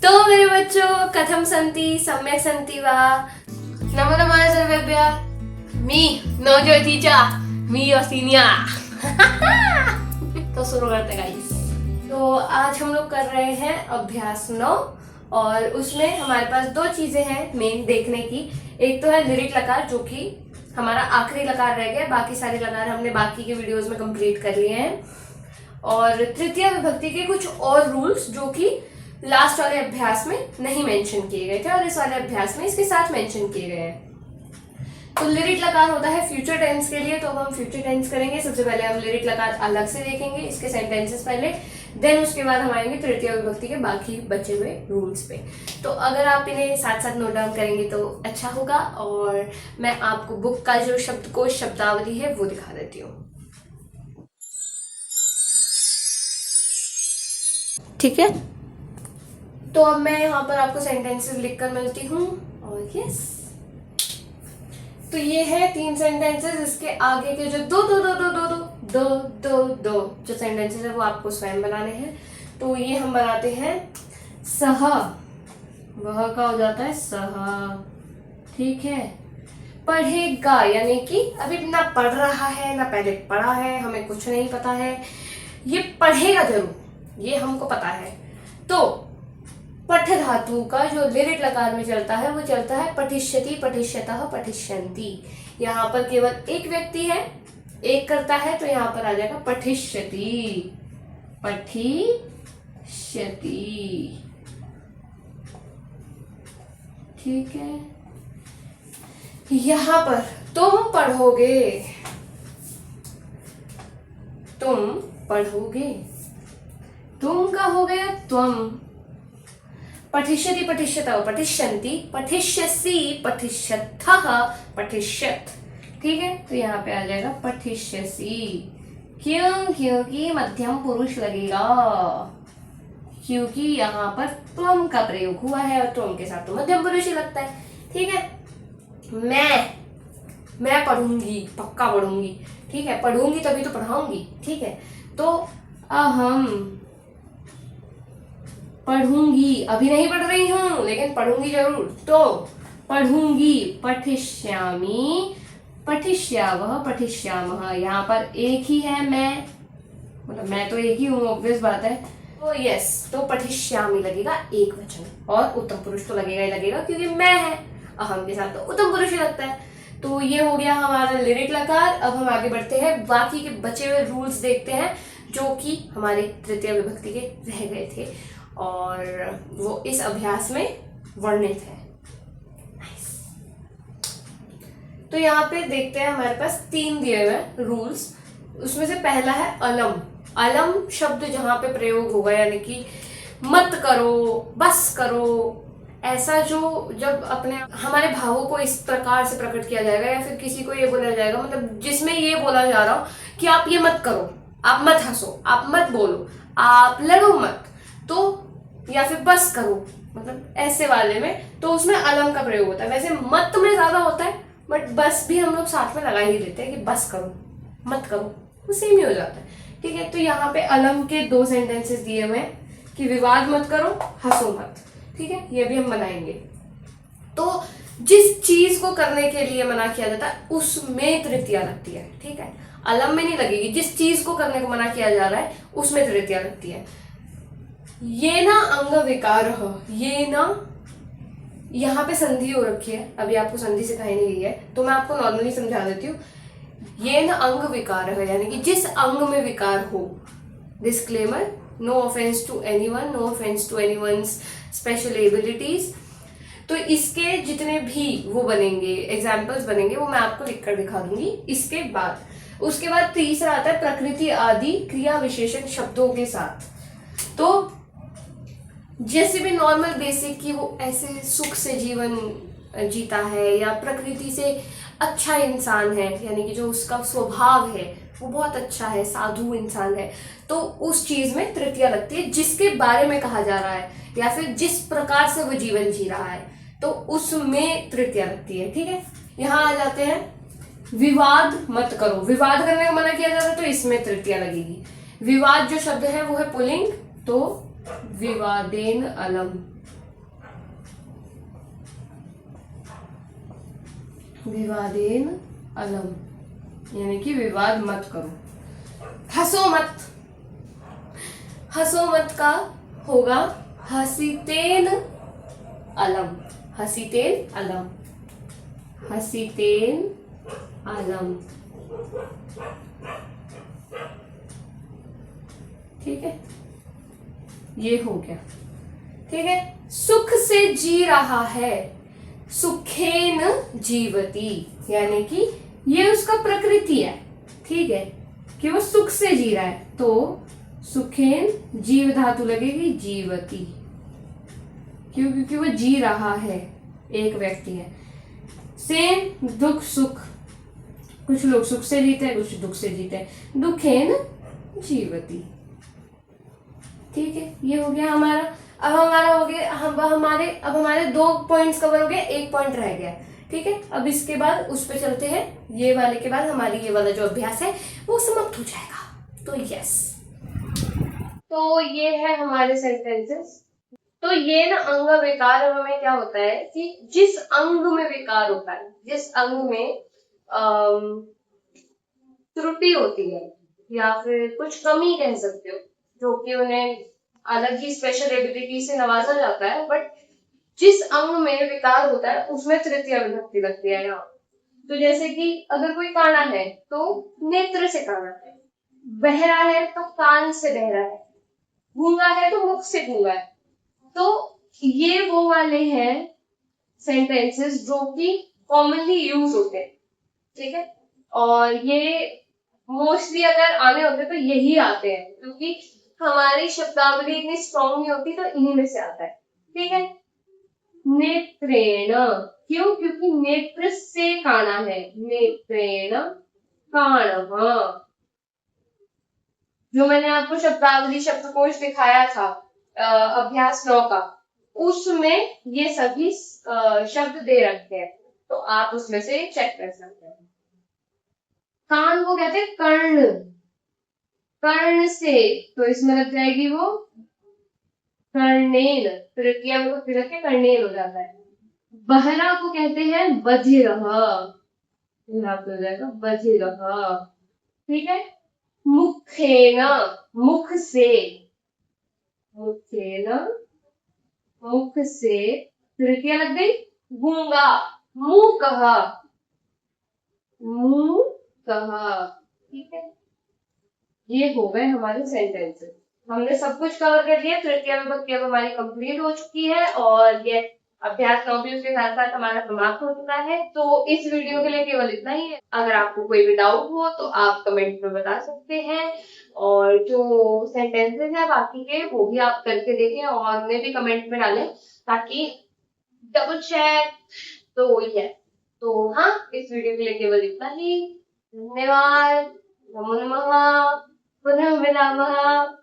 तो मेरे बच्चों कथम सन्ति सम्यक् सन्ति वा। नमो नमः सर्वेभ्यः। मी नवज्योतिचा मी योसिनिया। तो शुरू करते गाइस। तो आज हम लोग कर रहे हैं अभ्यास 9 और उसमें हमारे पास दो चीजें हैं मेन देखने की। एक तो है लिरिक लकार जो कि हमारा आखिरी लकार रह गया, बाकी सारे लकार हमने बाकी के वीडियोस में कंप्लीट कर लिए हैं। और तृतीय विभक्ति के कुछ और रूल्स जो कि लास्ट वाले अभ्यास में नहीं मेंशन किए गए थे और इस वाले अभ्यास में इसके साथ मेंशन किए गए हैं। तो लिरिक लकार होता है फ्यूचर टेंस के लिए, तो अब हम फ्यूचर टेंस करेंगे। सबसे पहले हम लिरिक लकार अलग से देखेंगे, इसके सेंटेंसेस पहले, देन उसके बाद हम आएंगे तृतीय विभक्ति के बाकी बचे हुए रूल्स पे। तो अगर आप इन्हें साथ साथ नोट डाउन करेंगे तो अच्छा होगा। और मैं आपको बुक का जो शब्दकोश शब्दावली है वो दिखा देती हूँ। ठीक है, तो अब मैं यहाँ पर आपको सेंटेंसेस लिखकर मिलती हूँ। और यस, तो ये है 3 सेंटेंसेस। इसके आगे के जो दो जो सेंटेंसेस है वो आपको स्वयं बनाने हैं। तो ये हम बनाते हैं सह, वह का हो जाता है सह, ठीक है। पढ़ेगा यानी कि अभी ना पढ़ रहा है ना पहले पढ़ा है, हमें कुछ नहीं पता है, ये पढ़ेगा जरूर, ये हमको पता है। तो पठ धातु का जो लिरिक लकार में चलता है वो चलता है पठिष्यति, पठिष्यतः, पठिष्यन्ति। यहाँ पर केवल एक व्यक्ति है, एक करता है, तो यहाँ पर आ जाएगा पठिष्यति, पठिष्यति, ठीक है। यहाँ पर तुम पढ़ोगे, तुम पढ़ोगे, तुम का हो गया त्वम। पठिष्यति, पठिष्यतः, पठिष्यन्ति, पठिष्यसि, पठिष्यथः, पठिष्यत्, ठीक है। तो यहाँ पे आ जाएगा पठिष्यसि। क्यों? क्योंकि मध्यम पुरुष लगेगा, क्योंकि यहाँ पर त्वम का प्रयोग हुआ है और त्वम के साथ तो मध्यम पुरुष ही लगता है, ठीक है। मैं पढ़ूंगी, पक्का पढ़ूंगी, ठीक है। पढ़ूंगी तभी तो पढ़ाऊंगी, ठीक है। तो अहम पढ़ूंगी, अभी नहीं पढ़ रही हूं लेकिन पढ़ूंगी जरूर, तो पढ़ूंगी। पठिष्यामि, पठिष्यावः, पठिष्यामः। यहाँ पर एक ही है मैं, मतलब मैं तो एक ही हूँ, ऑब्वियस बात है। तो यस, तो पठिष्यामि लगेगा एक वचन और उत्तम पुरुष तो लगेगा ही लगेगा क्योंकि मैं है, अहम के साथ तो उत्तम पुरुष ही लगता है। तो ये हो गया हमारा लिरिक लकार। अब हम आगे बढ़ते हैं, बाकी के बचे हुए रूल्स देखते हैं जो कि हमारे तृतीय विभक्ति के रह गए थे और वो इस अभ्यास में वर्णित है। तो यहाँ पे देखते हैं, हमारे पास 3 दिए हुए रूल्स। उसमें से पहला है अलम। अलम शब्द जहाँ पे प्रयोग होगा यानी कि मत करो, बस करो, ऐसा जो जब अपने हमारे भावों को इस प्रकार से प्रकट किया जाएगा या फिर किसी को ये बोला जाएगा, मतलब जिसमें ये बोला जा रहा हो कि आप ये मत करो, आप मत हंसो, आप मत बोलो, आप लड़ो मत, तो या फिर बस करो, मतलब ऐसे वाले में, तो उसमें अलम का प्रयोग होता है। वैसे मत में ज्यादा होता है बट बस भी हम लोग साथ में लगा ही देते हैं कि बस करो, मत करो, वो सेम ही हो जाता है, ठीक है। तो यहाँ पे अलम के 2 सेंटेंसेस दिए हुए हैं कि विवाद मत करो, हंसो मत, ठीक है। ये भी हम बनाएंगे। तो जिस चीज को करने के लिए मना किया जाता है उसमें तृतीया लगती है, ठीक है। अलम में नहीं लगेगी, जिस चीज को करने को मना किया जा रहा है उसमें तृतीया लगती है। ये ना अंग विकार हो, ये ना, यहाँ पे संधि हो रखी है, अभी आपको संधि सिखाई नहीं गई है तो मैं आपको नॉर्मली समझा देती हूँ। ये ना अंग विकार है यानी कि जिस अंग में विकार हो। Disclaimer, no offence to anyone, no offence to anyone's special abilities. तो इसके जितने भी वो बनेंगे, एग्जाम्पल्स बनेंगे, वो मैं आपको लिखकर दिखा दूंगी इसके बाद। उसके बाद तीसरा आता है प्रकृति आदि क्रिया विशेषण शब्दों के साथ। तो जैसे भी नॉर्मल बेसिक की वो ऐसे सुख से जीवन जीता है या प्रकृति से अच्छा इंसान है, यानी कि जो उसका स्वभाव है वो बहुत अच्छा है, साधु इंसान है, तो उस चीज में तृतीया लगती है। जिसके बारे में कहा जा रहा है या फिर जिस प्रकार से वो जीवन जी रहा है तो उसमें तृतीया लगती है, ठीक है। यहाँ आ जाते हैं, विवाद मत करो, विवाद करने को मना किया जाता है तो इसमें तृतीया लगेगी। विवाद जो शब्द है वो है पुल्लिंग, तो विवादेन अलम, विवादेन अलम, यानी कि विवाद मत करो, हंसो मत। हंसो मत का होगा हसीतेन अलम, हसीतेन अलम, हसीतेन अलम। ठीक है, ये हो गया। ठीक है, सुख से जी रहा है, सुखेन जीवती, यानी कि ये उसका प्रकृति है। ठीक है, कि वो सुख से जी रहा है, तो सुखेन जीव धातु लगेगी जीवती, क्यों? क्योंकि वो जी रहा है, एक व्यक्ति है। सेम दुख सुख, कुछ लोग सुख से जीते हैं, कुछ दुख से जीते हैं, दुखेन जीवती। ठीक है, ये हो गया हमारा। अब हमारा हो गया, अब हमारे 2 पॉइंट्स कवर हो गए, 1 पॉइंट रह गया। ठीक है, अब इसके बाद उस पे चलते हैं, ये वाले के बाद हमारी ये वाला जो अभ्यास है वो समाप्त हो जाएगा। तो यस, तो ये है हमारे सेंटेंसेस। तो ये ना अंग विकार, अब हमें क्या होता है कि जिस अंग में विकार होता है, जिस अंग में त्रुटि होती है या फिर कुछ कमी कह सकते हो, जो कि उन्हें अलग ही स्पेशल एबिलिटी से नवाजा जाता है, बट जिस अंग में विकार होता है उसमें तृतीया विभक्ति लगती है यहाँ। तो जैसे कि अगर कोई काना है तो नेत्र से काना है, बहरा है तो कान से बहरा है, गूंगा है तो मुख से गूंगा है। तो ये वो वाले हैं सेंटेंसेस जो कि कॉमनली यूज होते हैं। ठीक है, और ये मोस्टली अगर आने होते तो यही आते हैं, क्योंकि हमारी शब्दावली इतनी स्ट्रॉन्ग नहीं होती, तो इन्हीं में से आता है। ठीक है, नेत्रेण, क्यों? क्योंकि नेत्र से काना है, नेत्रेण काणः। जो मैंने आपको शब्दावली शब्दकोश दिखाया था अभ्यास 9 का, उसमें ये सभी शब्द दे रखे हैं, तो आप उसमें से चेक कर सकते हैं। कान को कहते हैं कर्ण, कर्ण से, तो इसमें लग जाएगी वो कर्णेन, तृतीया में को फिर के कर्णेन हो जाता है। बहरा को कहते हैं बधिरः, यहाँ पे हो जाएगा बधिरः। ठीक है, मुखेन, मुख से, मुखेन, मुख से, तृतीया लग गई गूंगा, मूकः, मूकः। ठीक है, ये हो गए हमारे सेंटेंसेस। हमने सब कुछ कवर कर लिया, तृतीया विभक्ति अब हमारी कंप्लीट हो चुकी है, और ये अभ्यास 9 भी उसके साथ साथ हमारा समाप्त हो चुका है। तो इस वीडियो के लिए केवल इतना ही है। अगर आपको कोई भी डाउट हो तो आप कमेंट में बता सकते हैं, और जो सेंटेंसेस है बाकी के वो भी आप करके देखें और उन्हें भी कमेंट में डालें, ताकि डबल चेक। तो ये, तो हाँ, इस वीडियो के लिए केवल इतना ही। धन्यवाद, नमो नमः, पुनः मिलामः।